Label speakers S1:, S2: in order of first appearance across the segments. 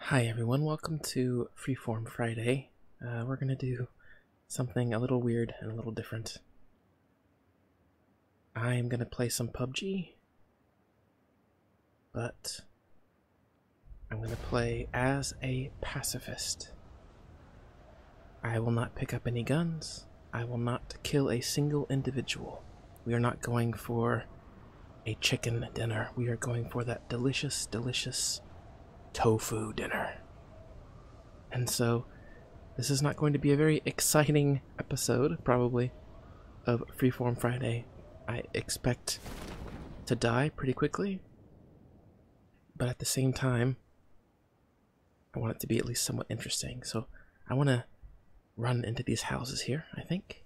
S1: Hi everyone, welcome to Freeform Friday. We're gonna do something a little weird and a little different. I am gonna play some PUBG, but I'm gonna play as a pacifist. I will not pick up any guns. I will not kill a single individual. We are not going for a chicken dinner. We are going for that delicious, delicious tofu dinner. And so, this is not going to be a very exciting episode, probably, of Freeform Friday. I expect to die pretty quickly, but at the same time, I want it to be at least somewhat interesting. So, I want to run into these houses here, I think.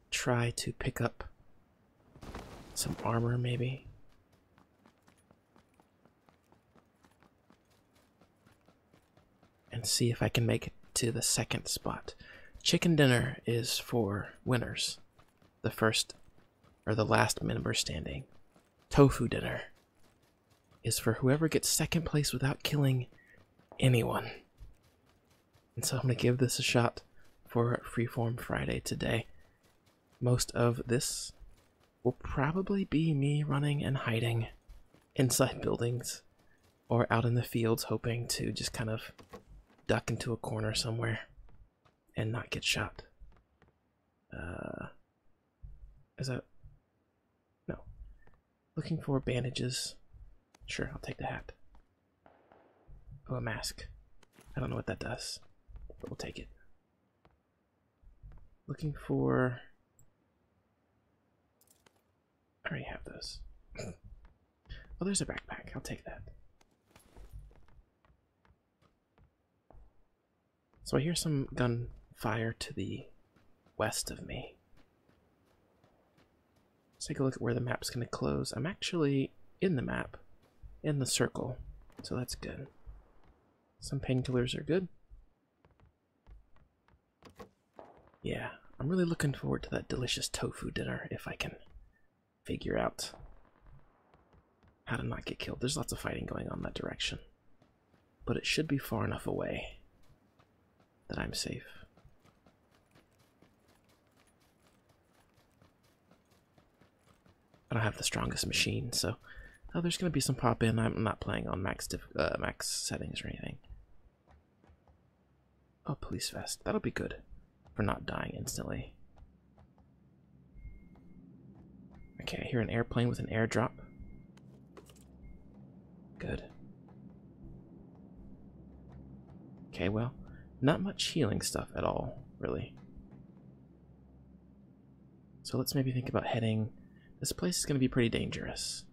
S1: Try to pick up some armor, maybe. And see if I can make it to the second spot. Chicken dinner is for winners. The first or the last member standing. Tofu dinner is for whoever gets second place without killing anyone. And so I'm going to give this a shot for Freeform Friday today. Most of this will probably be me running and hiding inside buildings or out in the fields, hoping to just kind of duck into a corner somewhere and not get shot. Is that... No. Looking for bandages. Sure, I'll take the hat. Oh, a mask. I don't know what that does, but we'll take it. Looking for... I already have those. Oh, there's a backpack. I'll take that. So I hear some gunfire to the west of me. Let's take a look at where the map's going to close. I'm actually in the map, in the circle, so that's good. Some painkillers are good. Yeah, I'm really looking forward to that delicious tofu dinner if I can figure out how to not get killed. There's lots of fighting going on in that direction, but it should be far enough away that I'm safe. I don't have the strongest machine, so there's going to be some pop-in. I'm not playing on max settings or anything. Oh, police vest. That'll be good for not dying instantly. Okay, I hear an airplane with an airdrop. Good. Okay, well, not much healing stuff at all, really. So let's maybe think about heading... This place is going to be pretty dangerous.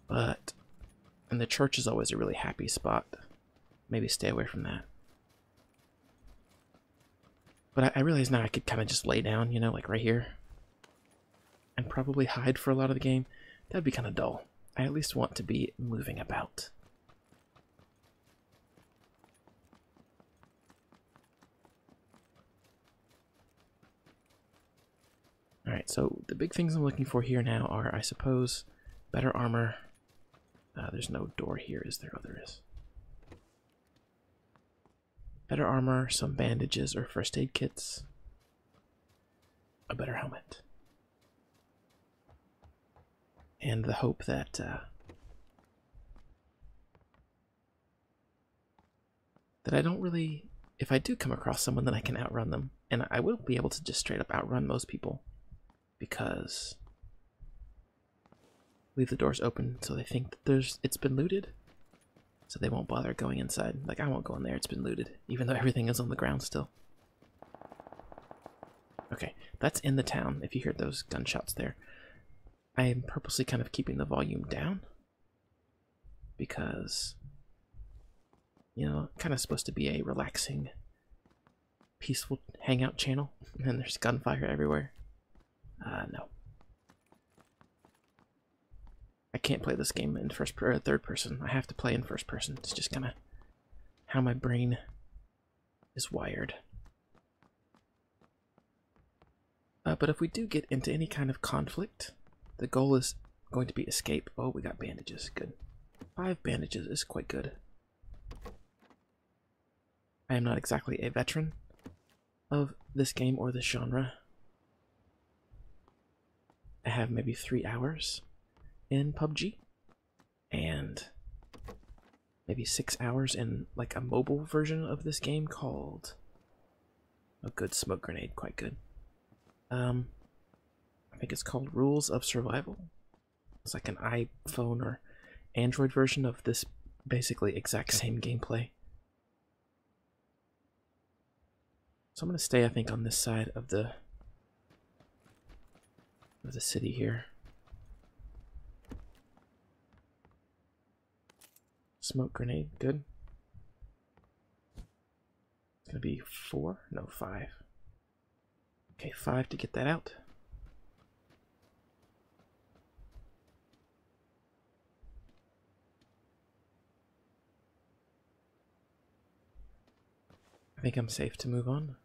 S1: But... And the church is always a really happy spot. Maybe stay away from that. But I realize now I could kind of just lay down, you know, like right here. And probably hide for a lot of the game. That'd be kind of dull. I at least want to be moving about. Alright, so the big things I'm looking for here now are, I suppose, better armor. There's no door here, is there? Oh, there is. Better armor, some bandages or first aid kits. A better helmet. And the hope that... that I don't really... If I do come across someone, then I can outrun them. And I will be able to just straight up outrun most people. Because leave the doors open so they think that it's been looted, so they won't bother going inside. Like, I won't go in there, it's been looted, even though everything is on the ground still. Okay, that's in the town. If you hear those gunshots there, I am purposely kind of keeping the volume down because, you know, kind of supposed to be a relaxing, peaceful hangout channel, and there's gunfire everywhere. No. I can't play this game in third person. I have to play in first person. It's just kind of how my brain is wired. But if we do get into any kind of conflict, the goal is going to be escape. Oh, we got bandages. Good. 5 bandages is quite good. I am not exactly a veteran of this game or this genre. I have maybe 3 hours in PUBG and maybe 6 hours in like a mobile version of this game called a good smoke grenade, quite good. I think it's called Rules of Survival. It's like an iPhone or Android version of this basically exact same gameplay. So I'm gonna stay, I think, on this side of the city here. Smoke grenade, good. It's gonna be 4? No, 5. Okay, 5 to get that out. I think I'm safe to move on.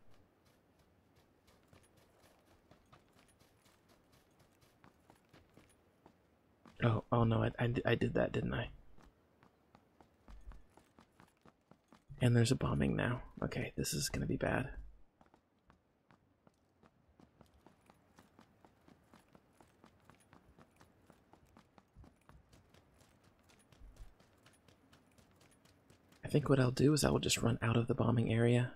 S1: Oh no, I did that, didn't I? And there's a bombing now. Okay, this is gonna be bad. I think what I'll do is I will just run out of the bombing area.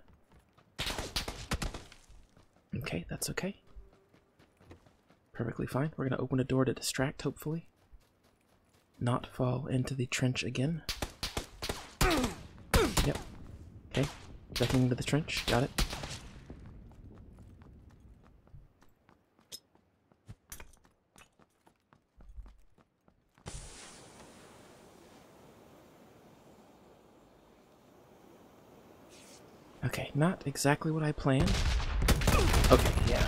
S1: Okay, that's okay. Perfectly fine. We're gonna open a door to distract, hopefully. Not fall into the trench again. Yep. Okay. Ducking into the trench. Got it. Okay, not exactly what I planned. Okay, yeah.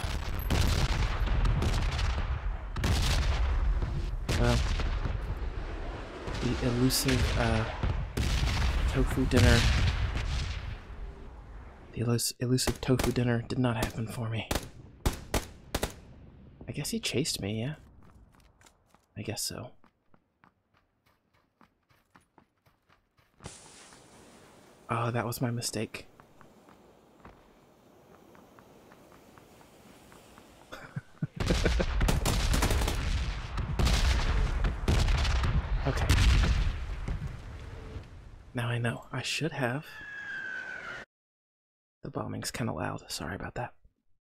S1: Well, the elusive tofu dinner. The elusive tofu dinner did not happen for me. I guess he chased me, yeah? I guess so. Oh, that was my mistake. Okay. Now I know. I should have. The bombing's kind of loud. Sorry about that.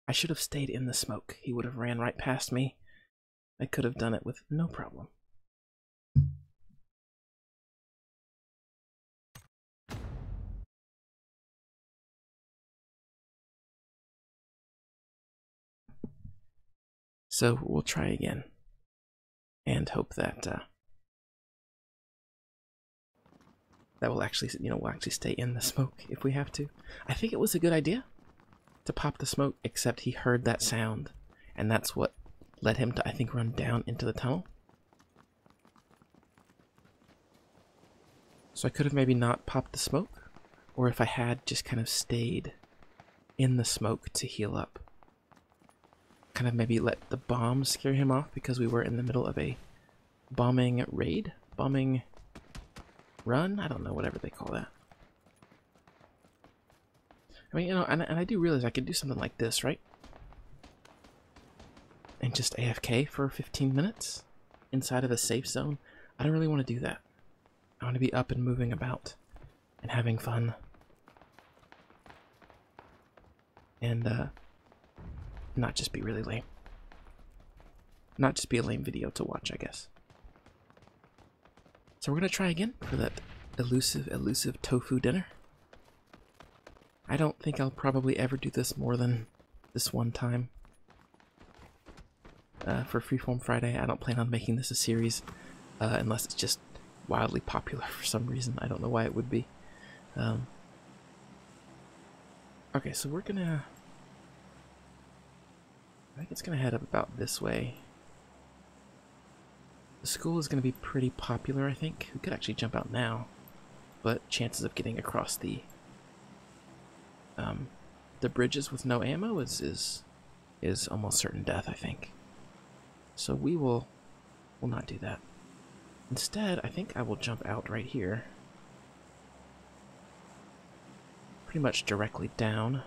S1: I should have stayed in the smoke. He would have ran right past me. I could have done it with no problem. So we'll try again. And hope that that will actually, we'll actually stay in the smoke if we have to. I think it was a good idea to pop the smoke, except he heard that sound, and that's what led him to, I think, run down into the tunnel. So I could have maybe not popped the smoke, or if I had, just kind of stayed in the smoke to heal up. Kind of maybe let the bomb scare him off because we were in the middle of a bombing raid? Bombing run? I don't know, whatever they call that. I mean, and I do realize I could do something like this, right? And just AFK for 15 minutes inside of a safe zone. I don't really want to do that. I want to be up and moving about and having fun. And not just be really lame. Not just be a lame video to watch, I guess. So we're going to try again for that elusive tofu dinner. I don't think I'll probably ever do this more than this one time. For Freeform Friday, I don't plan on making this a series unless it's just wildly popular for some reason. I don't know why it would be. Okay, so we're gonna... I think it's gonna head up about this way. The school is gonna be pretty popular, I think. We could actually jump out now, but chances of getting across the bridges with no ammo is almost certain death, I think. So we'll not do that. Instead, I think I will jump out right here. pretty much directly down.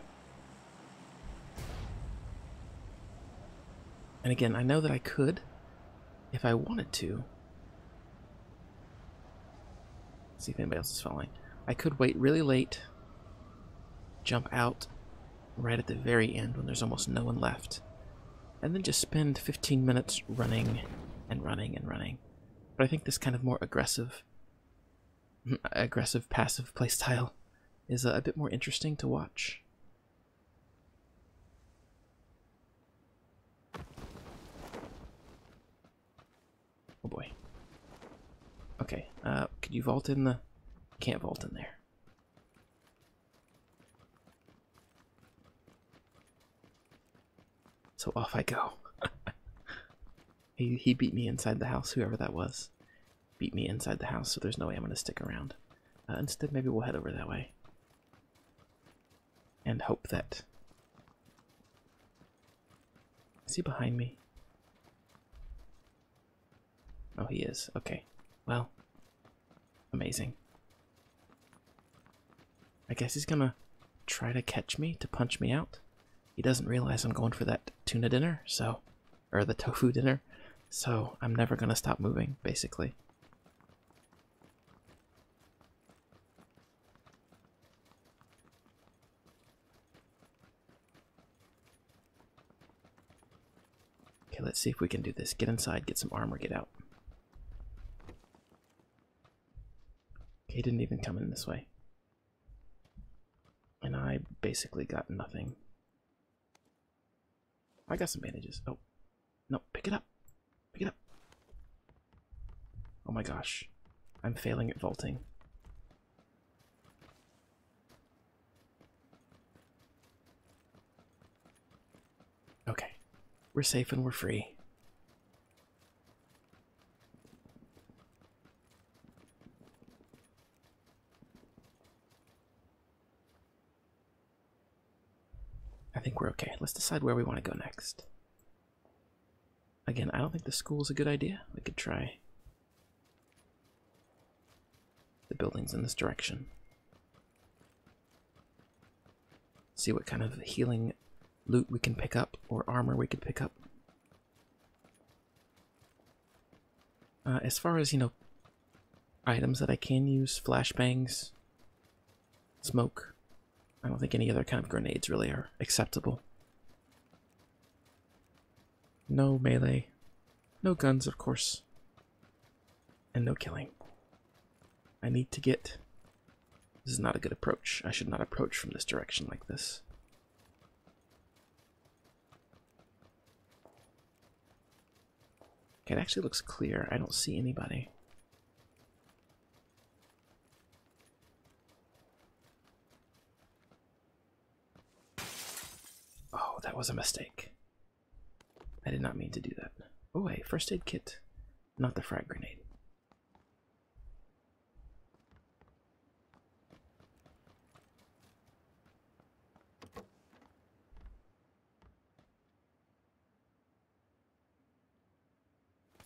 S1: And again, I know that I could, if I wanted to. Let's see if anybody else is following. I could wait really late, jump out right at the very end when there's almost no one left, and then just spend 15 minutes running and running and running. But I think this kind of more aggressive passive playstyle is a bit more interesting to watch. Oh boy. Okay, could you vault in the... Can't vault in there. So off I go. He beat me inside the house, whoever that was. Beat me inside the house, so there's no way I'm going to stick around. Instead, maybe we'll head over that way. And hope that... Is he behind me? Oh, he is. Okay. Well, amazing. I guess he's gonna try to catch me to punch me out. He doesn't realize I'm going for that tuna dinner, so... Or the tofu dinner. So I'm never gonna stop moving, basically. Okay, let's see if we can do this. Get inside, get some armor, get out. Okay, he didn't even come in this way. And I basically got nothing. I got some bandages. Oh. No, pick it up. Pick it up. Oh my gosh. I'm failing at vaulting. Okay. We're safe and we're free. I think we're okay. Let's decide where we want to go next. Again, I don't think the school's a good idea. We could try the buildings in this direction. See what kind of healing loot we can pick up, or armor we could pick up. As far as, you know, items that I can use, flashbangs, smoke, I don't think any other kind of grenades really are acceptable. No melee, no guns, of course, and no killing. I need to get... This is not a good approach. I should not approach from this direction like this. Okay, it actually looks clear. I don't see anybody. Oh, that was a mistake. I did not mean to do that. Oh, a first aid kit. Not the frag grenade.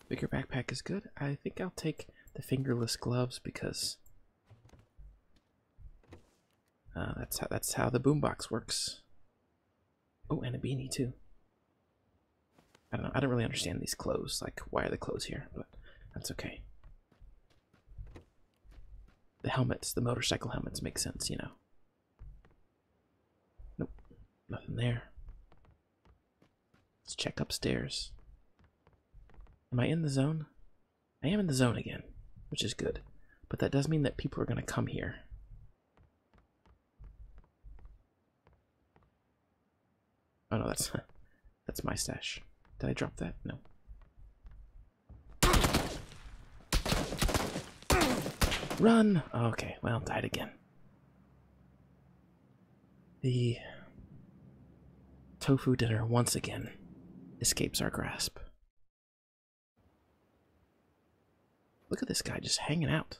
S1: Bigger backpack is good. I think I'll take the fingerless gloves because that's how the boombox works. Oh, and a beanie too. I don't know. I don't really understand these clothes. Like, why are the clothes here? But that's okay. The helmets, the motorcycle helmets make sense, you know. Nope, nothing there. Let's check upstairs. Am I in the zone? I am in the zone again, which is good. But that does mean that people are going to come here. Oh no, that's my stash. Did I drop that? No. Run! Okay, well, died again. The tofu dinner once again escapes our grasp. Look at this guy just hanging out.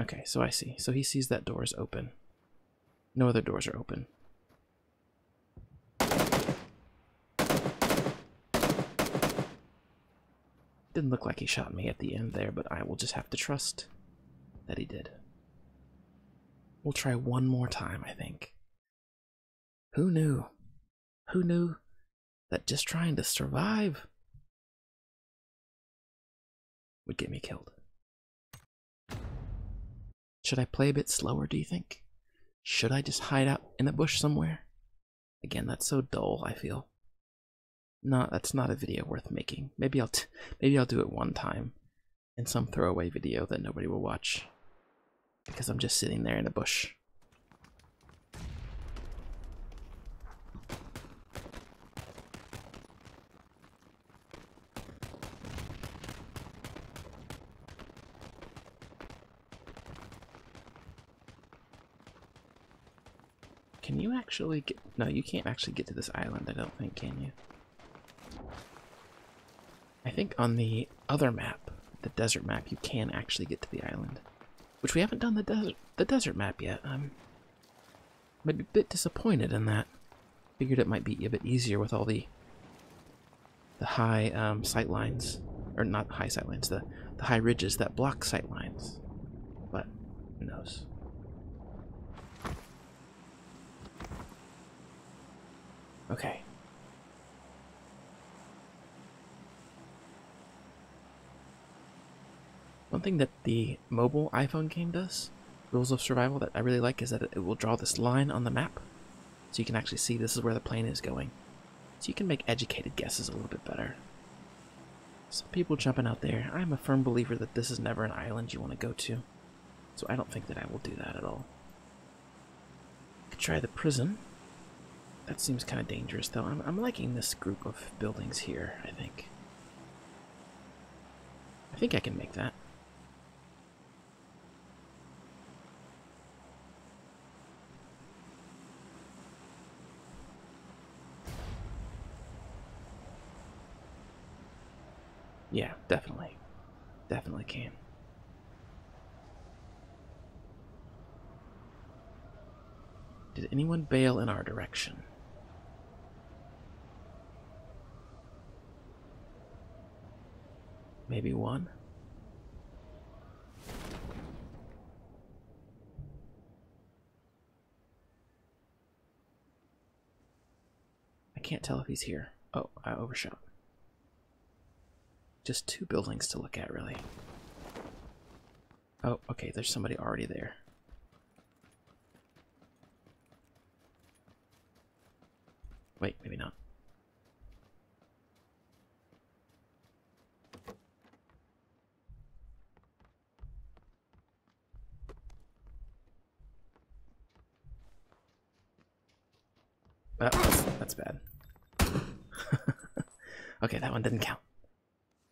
S1: Okay, so I see. So he sees that door is open. No other doors are open. Didn't look like he shot me at the end there, but I will just have to trust that he did. We'll try one more time, I think. Who knew? Who knew that just trying to survive would get me killed? Should I play a bit slower, do you think? Should I just hide out in a bush somewhere? Again, that's so dull, I feel. No, that's not a video worth making. Maybe I'll do it one time in some throwaway video that nobody will watch because I'm just sitting there in a bush. Can you actually get... No, you can't actually get to this island, I don't think, can you? I think on the other map, the desert map, you can actually get to the island. Which we haven't done the desert map yet. I'm maybe a bit disappointed in that. Figured it might be a bit easier with all the high sight lines. Or not high sight lines, the high ridges that block sight lines. But who knows? Okay. One thing that the mobile iPhone game does, Rules of Survival, that I really like is that it will draw this line on the map. So you can actually see this is where the plane is going. So you can make educated guesses a little bit better. Some people jumping out there. I'm a firm believer that this is never an island you want to go to. So I don't think that I will do that at all. Could try the prison. That seems kind of dangerous, though. I'm liking this group of buildings here, I think. I think I can make that. Yeah, definitely. Definitely can. Did anyone bail in our direction? Maybe one? I can't tell if he's here. Oh, I overshot. Just two buildings to look at, really. Oh, okay, there's somebody already there. Wait, maybe not. That's bad. Okay, that one didn't count.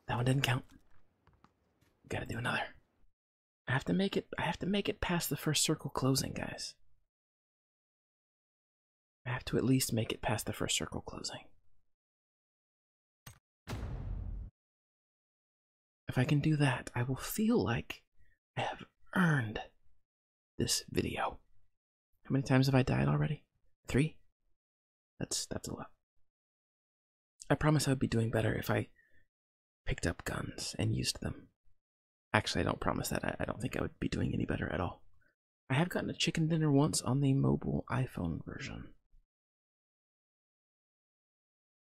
S1: That one didn't count. Gotta do another. I have to make it past the first circle closing, guys. I have to at least make it past the first circle closing. If I can do that, I will feel like I have earned this video. How many times have I died already? 3? That's a lot. I promise I would be doing better if I picked up guns and used them. Actually, I don't promise that. I don't think I would be doing any better at all. I have gotten a chicken dinner once on the mobile iPhone version.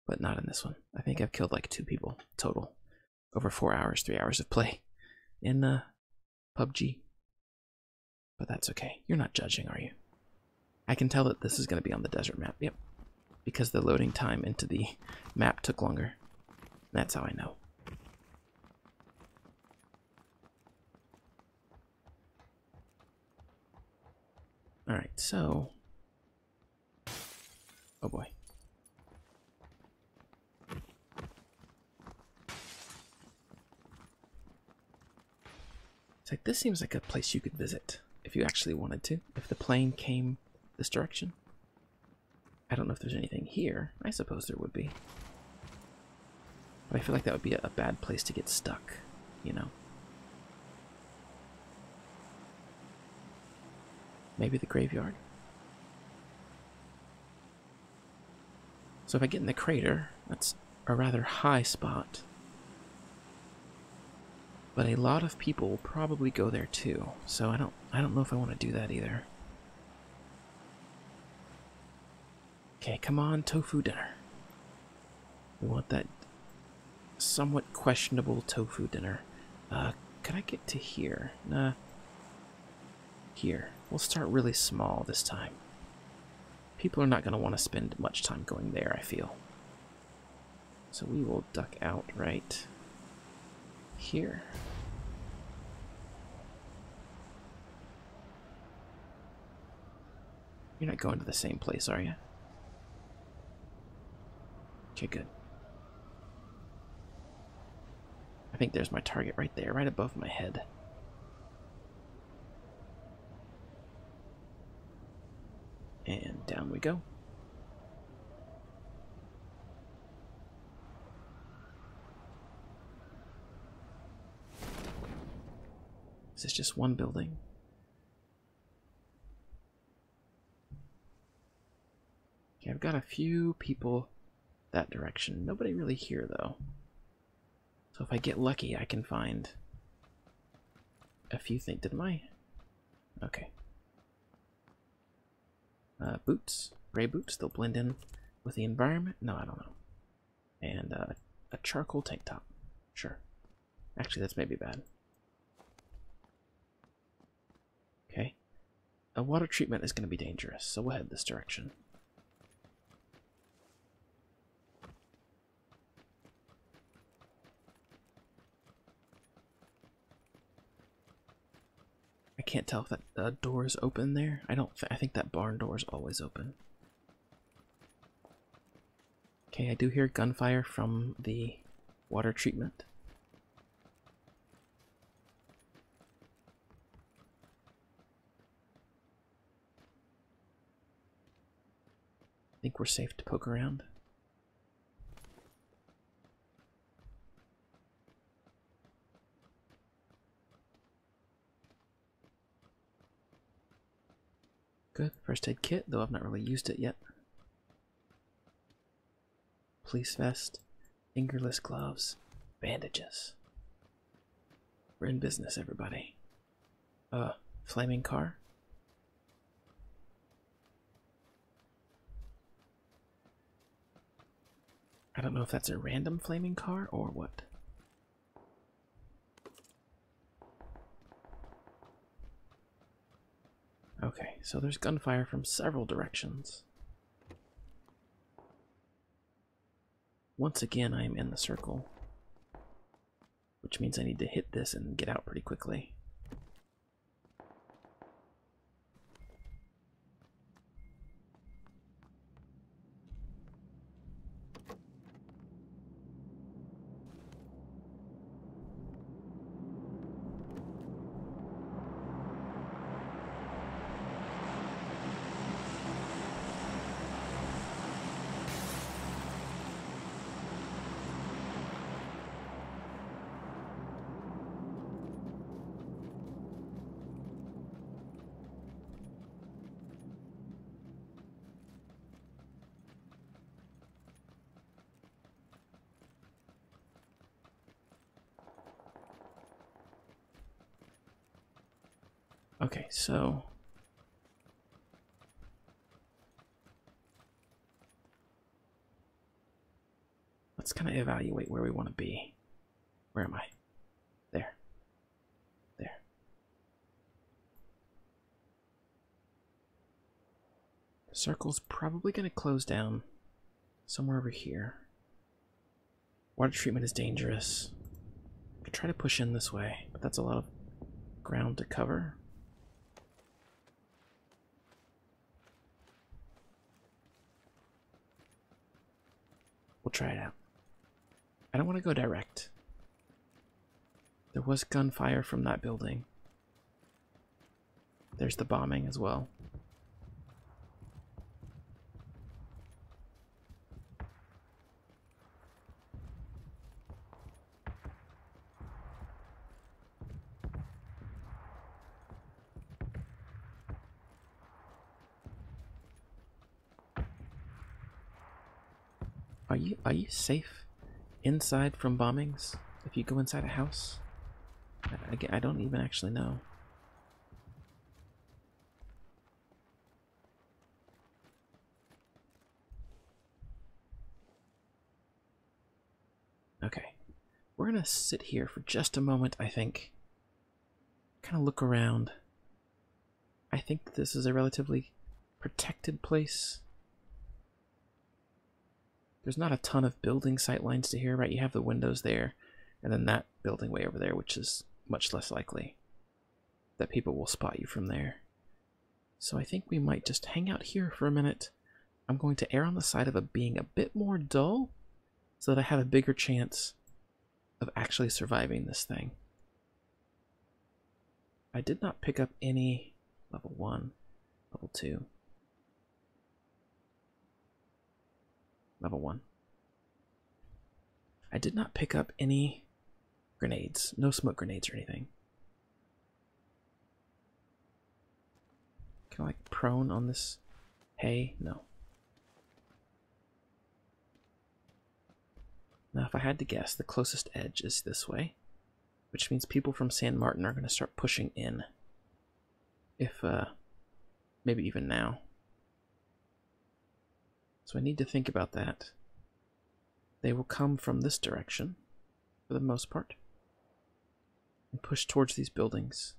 S1: But not in this one. I think I've killed like 2 people total. Over 4 hours, 3 hours of play in PUBG. But that's okay. You're not judging, are you? I can tell that this is going to be on the desert map. Yep. Because the loading time into the map took longer. That's how I know. Alright, so... Oh boy. It's like, this seems like a place you could visit if you actually wanted to. If the plane came this direction. I don't know if there's anything here. I suppose there would be. But I feel like that would be a bad place to get stuck, you know? Maybe the graveyard? So if I get in the crater, that's a rather high spot. But a lot of people will probably go there too, so I don't know if I want to do that either. Okay, come on, tofu dinner. We want that somewhat questionable tofu dinner. Could I get to here? Nah. Here. We'll start really small this time. People are not going to want to spend much time going there, I feel. So we will duck out right here. You're not going to the same place, are you? Okay, good. I think there's my target right there, right above my head. And down we go. Is this just one building? Okay, I've got a few people that direction. Nobody really here, though. So if I get lucky, I can find a few things. Did my... Okay. Boots. Gray boots. They'll blend in with the environment. No, I don't know. And a charcoal tank top. Sure. Actually, that's maybe bad. Okay. A water treatment is going to be dangerous, so we'll head this direction. I can't tell if that door is open there. I think that barn door is always open. Okay, I do hear gunfire from the water treatment. I think we're safe to poke around. Good. First aid kit, though I've not really used it yet. Police vest, fingerless gloves, bandages. We're in business, everybody. Flaming car. I don't know if that's a random flaming car or what. Okay, so there's gunfire from several directions. Once again, I am in the circle, which means I need to hit this and get out pretty quickly. Okay, so let's kind of evaluate where we want to be. Where am I? There. There. The circle's probably going to close down somewhere over here. Water treatment is dangerous. I could try to push in this way, but that's a lot of ground to cover. We'll try it out. I don't want to go direct. There was gunfire from that building. There's the bombing as well. Are you safe inside from bombings if you go inside a house? I don't even actually know. Okay. We're gonna sit here for just a moment, I think. Kind of look around. I think this is a relatively protected place. There's not a ton of building sightlines to here, right? You have the windows there, and then that building way over there, which is much less likely that people will spot you from there. So I think we might just hang out here for a minute. I'm going to err on the side of it being a bit more dull so that I have a bigger chance of actually surviving this thing. I did not pick up any level 1, level 2. Level 1. I did not pick up any grenades. No smoke grenades or anything. Can I like prone on this hay? No. Now if I had to guess, the closest edge is this way, which means people from San Martin are going to start pushing in. If, maybe even now. So I need to think about that. They will come from this direction, for the most part, and push towards these buildings.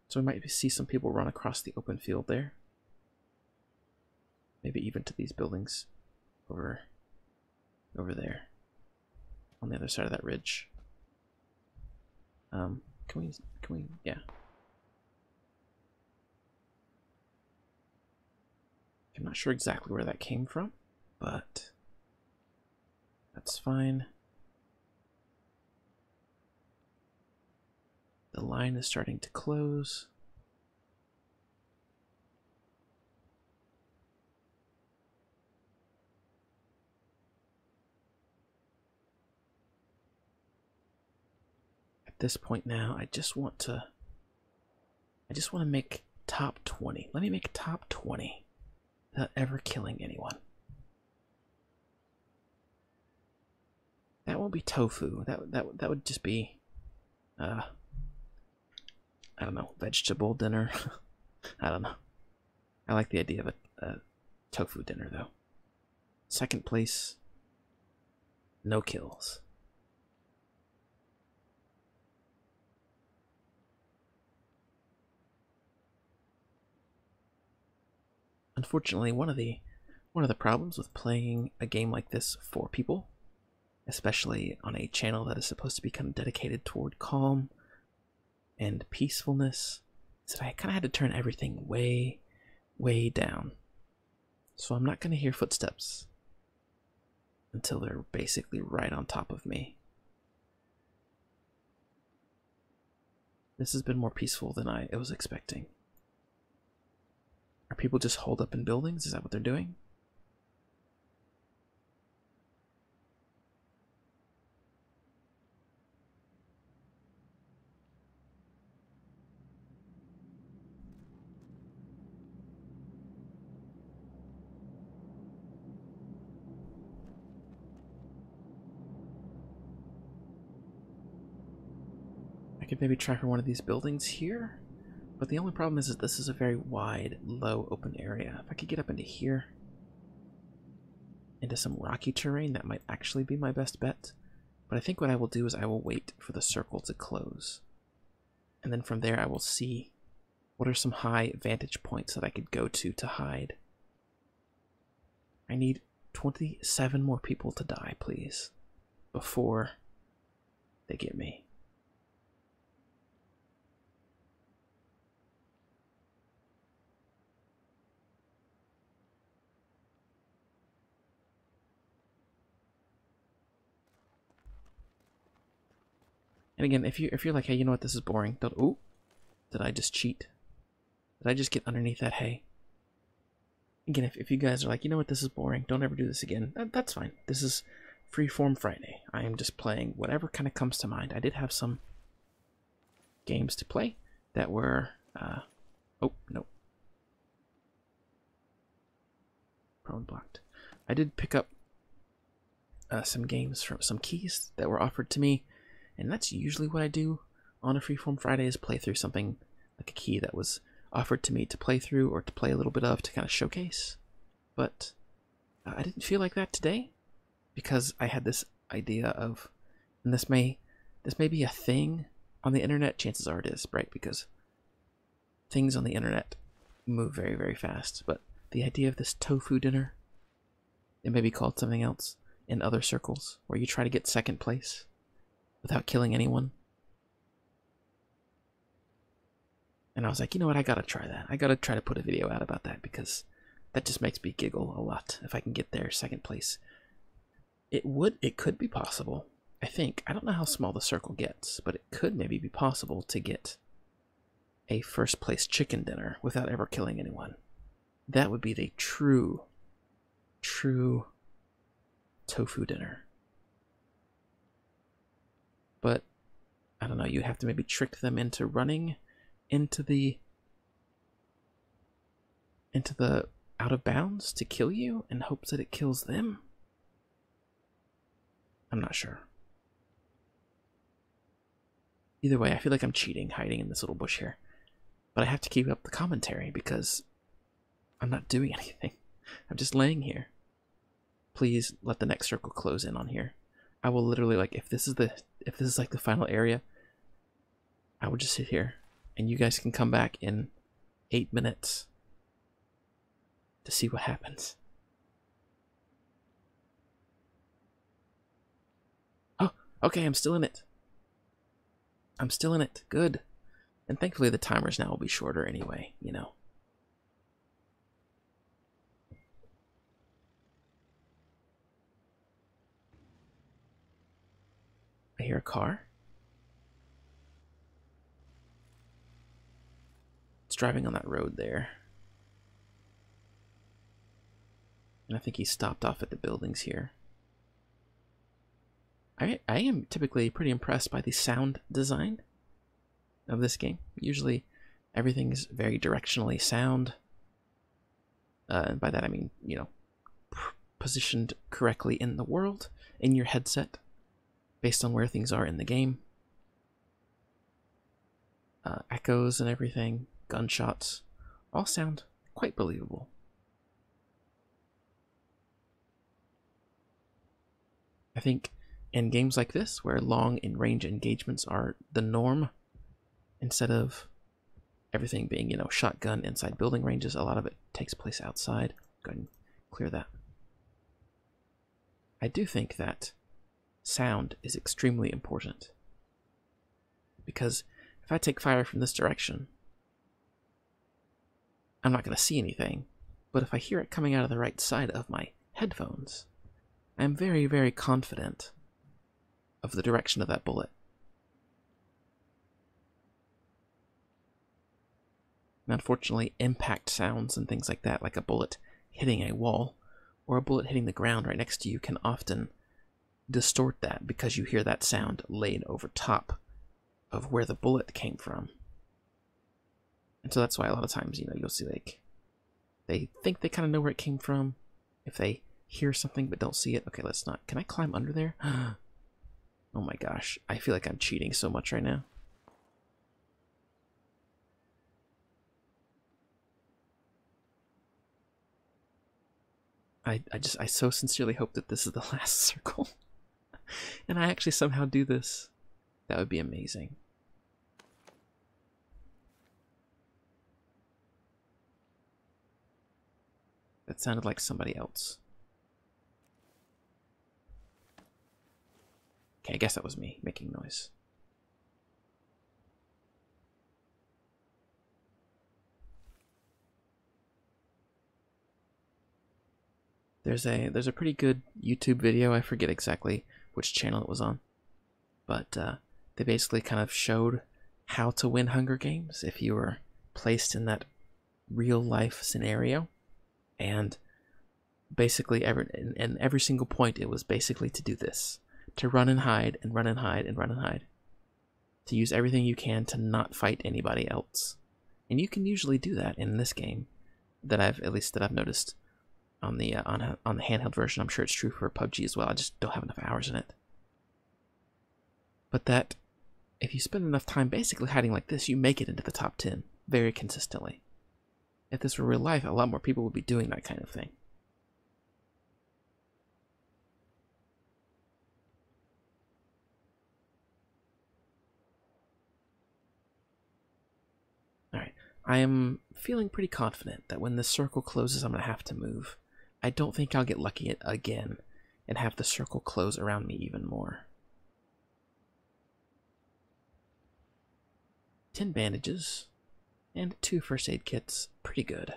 S1: So we might see some people run across the open field there. Maybe even to these buildings over there, on the other side of that ridge. Can we, yeah. I'm not sure exactly where that came from, but that's fine. The line is starting to close. At this point now, I just want to make top 20. Let me make top 20 without ever killing anyone. That won't be tofu. That would just be I don't know, vegetable dinner. I don't know. I like the idea of a tofu dinner though. Second place, no kills. Unfortunately, one of the problems with playing a game like this for people, especially on a channel that is supposed to become dedicated toward calm and peacefulness, is that I kind of had to turn everything way, way down. So I'm not going to hear footsteps until they're basically right on top of me. This has been more peaceful than I was expecting. Are people just holed up in buildings? Is that what they're doing? I could maybe try for one of these buildings here. But the only problem is that this is a very wide, low, open area. If I could get up into here, into some rocky terrain, that might actually be my best bet. But I think what I will do is I will wait for the circle to close. And then from there I will see what are some high vantage points that I could go to hide. I need 27 more people to die, please, before they get me. And again, if you're like, hey, you know what, this is boring, don't. Ooh, did I just cheat? Did I just get underneath that hay? Again, if you guys are like, you know what, this is boring, don't ever do this again, that's fine. This is Freeform Friday. I am just playing whatever kind of comes to mind. I did have some games to play that were, oh, no. Prone blocked. I did pick up some games from some keys that were offered to me, and that's usually what I do on a Freeform Fridays playthrough, something like a key that was offered to me to play through or to play a little bit of to kind of showcase. But I didn't feel like that today because I had this idea of, and this may be a thing on the internet, chances are it is, right? Because things on the internet move very, very fast. But the idea of this tofu dinner, it may be called something else in other circles, where you try to get second place without killing anyone. And I was like, you know what, I gotta try that. I gotta try to put a video out about that, because that just makes me giggle a lot if I can get there second place. It could be possible, I think. I don't know how small the circle gets, but it could maybe be possible to get a first place chicken dinner without ever killing anyone. That would be the true tofu dinner. But I don't know, you have to maybe trick them into running into the out of bounds to kill you in hopes that it kills them. I'm not sure. Either way, I feel like I'm cheating, hiding in this little bush here. But I have to keep up the commentary because I'm not doing anything. I'm just laying here. Please let the next circle close in on here. I will literally, like, if this is like the final area, I will just sit here and you guys can come back in 8 minutes to see what happens. Oh, okay, I'm still in it. I'm still in it. Good. And thankfully the timers now will be shorter anyway, you know. I hear a car. It's driving on that road there. And I think he stopped off at the buildings here. I am typically pretty impressed by the sound design of this game. Usually everything's very directionally sound. And by that I mean, you know, positioned correctly in the world, in your headset, based on where things are in the game. Echoes and everything, gunshots, all sound quite believable. I think in games like this, where long in-range engagements are the norm, instead of everything being, you know, shotgun inside building ranges, a lot of it takes place outside. Go ahead and clear that. I do think that sound is extremely important, because if I take fire from this direction, I'm not going to see anything, but if I hear it coming out of the right side of my headphones, I'm very, very confident of the direction of that bullet. And unfortunately, impact sounds and things like that, like a bullet hitting a wall or a bullet hitting the ground right next to you, can often distort that because you hear that sound laid over top of where the bullet came from. And so that's why a lot of times, you know, you'll see, like, they think they kind of know where it came from if they hear something but don't see it. Okay, let's not. Can I climb under there? Oh my gosh, I feel like I'm cheating so much right now. I so sincerely hope that this is the last circle. And I actually somehow do this. That would be amazing. That sounded like somebody else. Okay, I guess that was me making noise. There's a pretty good YouTube video. I forget exactly which channel it was on, but they basically kind of showed how to win Hunger Games if you were placed in that real life scenario, and basically every single point it was basically to do this: to run and hide and run and hide and run and hide, to use everything you can to not fight anybody else. And you can usually do that in this game, that I've noticed on the handheld version. I'm sure it's true for PUBG as well. I just don't have enough hours in it. But that if you spend enough time basically hiding like this, you make it into the top 10 very consistently. If this were real life, a lot more people would be doing that kind of thing. Alright, I am feeling pretty confident that when this circle closes, I'm going to have to move. I don't think I'll get lucky again and have the circle close around me even more. 10 bandages and 2 first aid kits. Pretty good.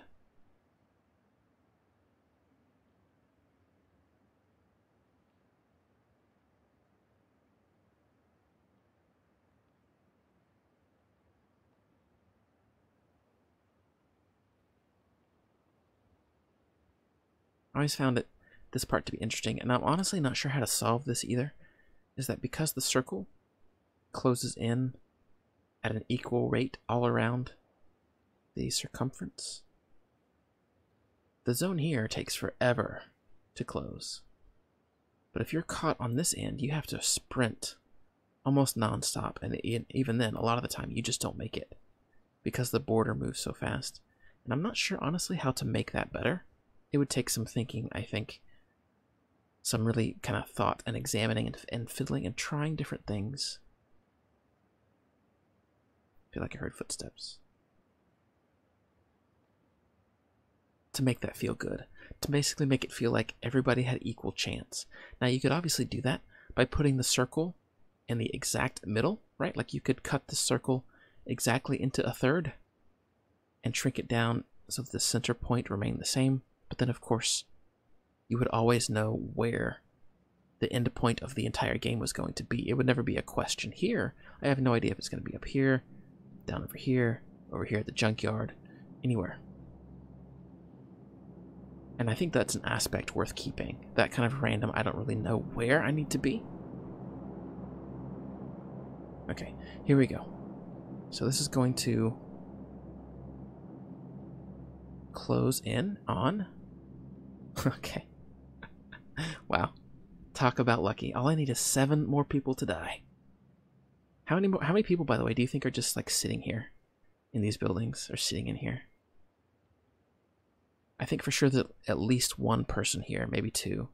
S1: I always found this part to be interesting, and I'm honestly not sure how to solve this either. Is that because the circle closes in at an equal rate all around the circumference, the zone here takes forever to close. But if you're caught on this end, you have to sprint almost non-stop, and even then, a lot of the time, you just don't make it because the border moves so fast. And I'm not sure, honestly, how to make that better. It would take some thinking, I think, some really kind of thought and examining and fiddling and trying different things. I feel like I heard footsteps. To make that feel good. To basically make it feel like everybody had equal chance. Now, you could obviously do that by putting the circle in the exact middle, right? Like you could cut the circle exactly into a third and shrink it down so that the center point remained the same. But then, of course, you would always know where the end point of the entire game was going to be. It would never be a question. Here, I have no idea if it's going to be up here, down over here at the junkyard, anywhere. And I think that's an aspect worth keeping. That kind of random, I don't really know where I need to be. Okay, here we go. So this is going to close in on... Okay. Wow. Talk about lucky. All I need is 7 more people to die. How many people, by the way, do you think are just like sitting here in these buildings or sitting in here? I think for sure that at least 1 person here, maybe 2.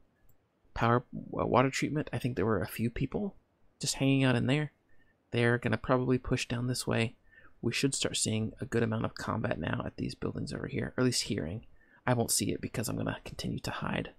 S1: Water treatment, I think there were a few people just hanging out in there. They're going to probably push down this way. We should start seeing a good amount of combat now at these buildings over here, or at least hearing. I won't see it because I'm going to continue to hide.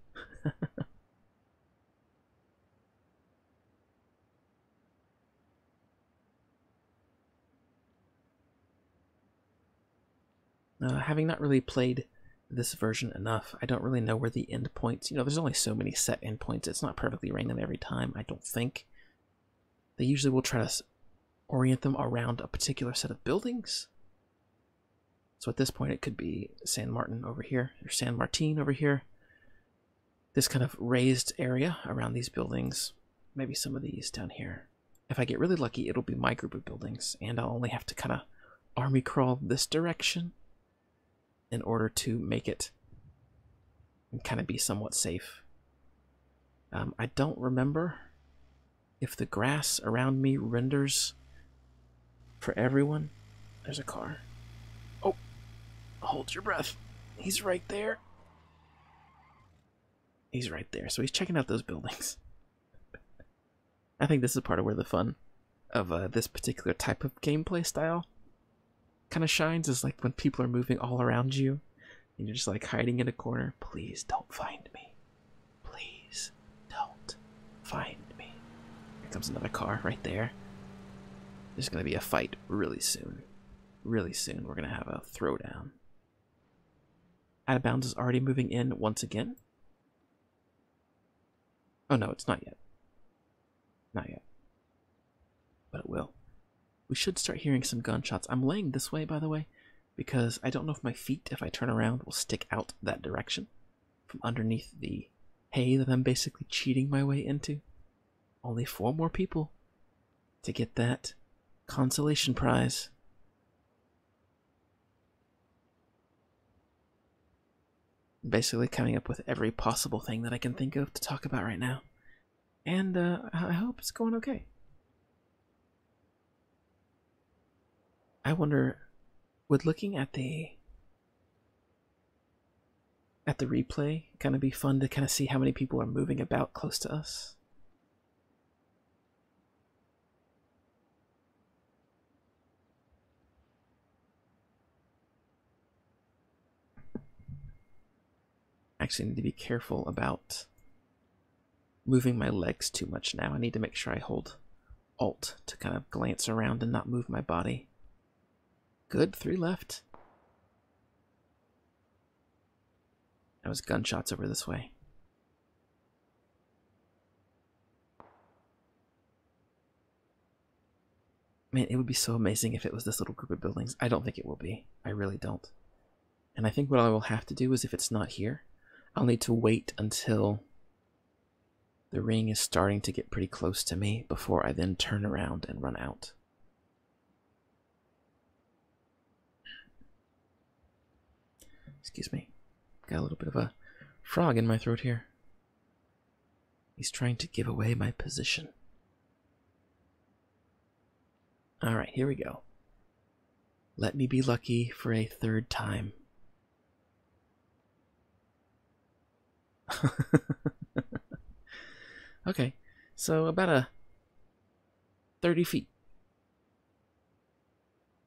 S1: Having not really played this version enough, I don't really know where the endpoints... You know, there's only so many set endpoints. It's not perfectly random every time, I don't think. They usually will try to orient them around a particular set of buildings. So at this point, it could be San Martin over here, or San Martin over here. This kind of raised area around these buildings. Maybe some of these down here. If I get really lucky, it'll be my group of buildings, and I'll only have to kind of army crawl this direction in order to make it and kind of be somewhat safe. I don't remember if the grass around me renders for everyone. There's a car. Oh, hold your breath. He's right there. He's right there. So he's checking out those buildings. I think this is part of where the fun of this particular type of gameplay style kind of shines, is like when people are moving all around you and you're just like hiding in a corner. Please don't find me. Please don't find me. Here comes another car right there. There's going to be a fight really soon. Really soon we're going to have a throwdown. Out of Bounds is already moving in once again. Oh no, it's not yet. Not yet. But it will. We should start hearing some gunshots. I'm laying this way, by the way, because I don't know if my feet, if I turn around, will stick out that direction from underneath the hay that I'm basically cheating my way into. Only 4 more people to get that consolation prize. Basically coming up with every possible thing that I can think of to talk about right now. And I hope it's going okay. I wonder, would looking at the replay kind of be fun to kind of see how many people are moving about close to us? I actually need to be careful about moving my legs too much now. I need to make sure I hold Alt to kind of glance around and not move my body. Good, 3 left. That was gunshots over this way. Man, it would be so amazing if it was this little group of buildings. I don't think it will be. I really don't. And I think what I will have to do is, if it's not here, I'll need to wait until the ring is starting to get pretty close to me before I then turn around and run out. Excuse me. Got a little bit of a frog in my throat here. He's trying to give away my position. Alright, here we go. Let me be lucky for a 3rd time. Okay, so about a 30 feet.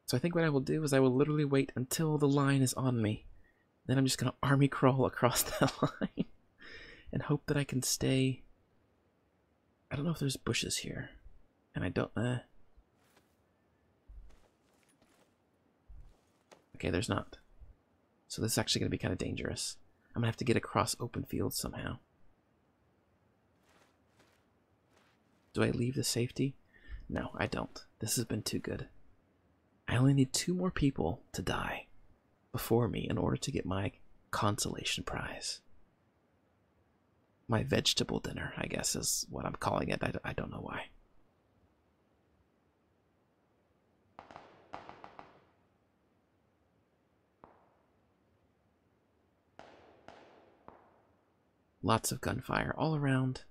S1: So I think what I will do is I will literally wait until the line is on me. Then I'm just going to army crawl across that line and hope that I can stay. I don't know if there's bushes here. And I don't... Okay, there's not. So this is actually going to be kind of dangerous. I'm going to have to get across open fields somehow. Do I leave the safety? No, I don't. This has been too good. I only need 2 more people to die before me in order to get my consolation prize. My vegetable dinner, I guess, is what I'm calling it. I don't know why. Lots of gunfire all around.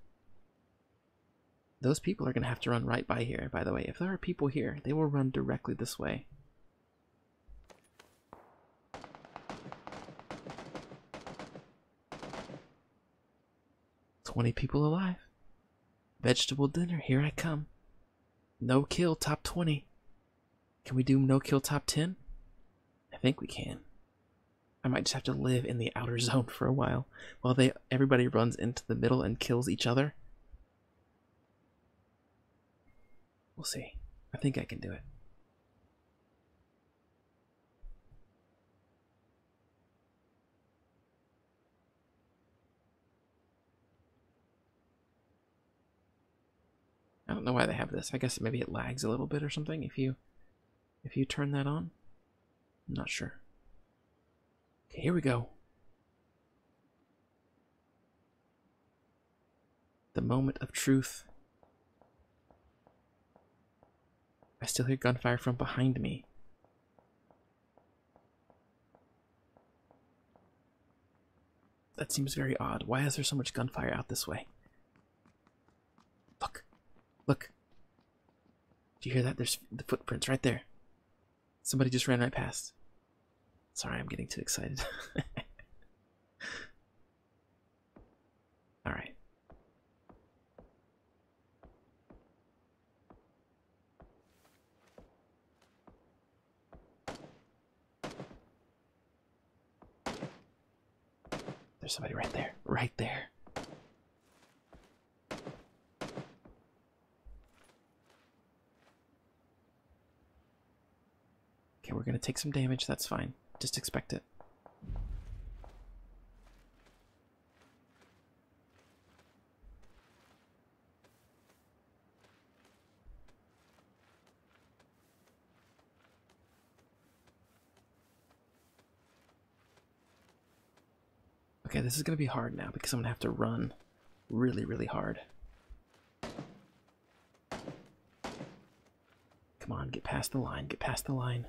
S1: Those people are going to have to run right by here, by the way. If there are people here, they will run directly this way. "20 people alive. Vegetable dinner, here I come. No kill, top 20. Can we do no kill, top 10? I think we can. I might just have to live in the outer zone for a while everybody runs into the middle and kills each other. We'll see. I think I can do it. I don't know why they have this. I guess maybe it lags a little bit or something if you turn that on. I'm not sure. Okay, here we go. The moment of truth. I still hear gunfire from behind me. That seems very odd. Why is there so much gunfire out this way? Look. Look. Do you hear that? There's the footprints right there. Somebody just ran right past. Sorry, I'm getting too excited. Alright. There's somebody right there. Right there. Okay, we're gonna take some damage. That's fine. Just expect it. Okay, this is going to be hard now because I'm going to have to run really, really hard. Come on, get past the line, get past the line.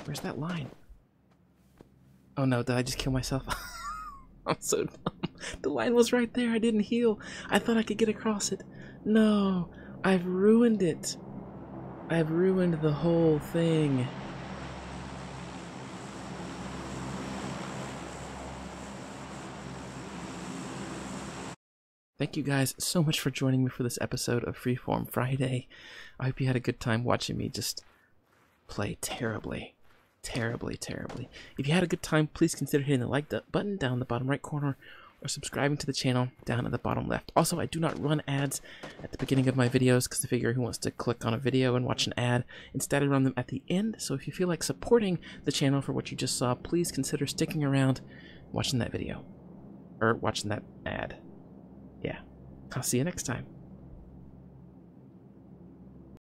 S1: Where's that line? Oh no, did I just kill myself? I'm so dumb. The line was right there, I didn't heal. I thought I could get across it. No, I've ruined it. I've ruined the whole thing. Thank you guys so much for joining me for this episode of Freeform Friday. I hope you had a good time watching me just play terribly. Terribly, terribly. If you had a good time, please consider hitting the like button down in the bottom right corner or subscribing to the channel down in the bottom left. Also, I do not run ads at the beginning of my videos because I figure who wants to click on a video and watch an ad? Instead, I run them at the end. So if you feel like supporting the channel for what you just saw, please consider sticking around, watching that video, or watching that ad. Yeah, I'll see you next time.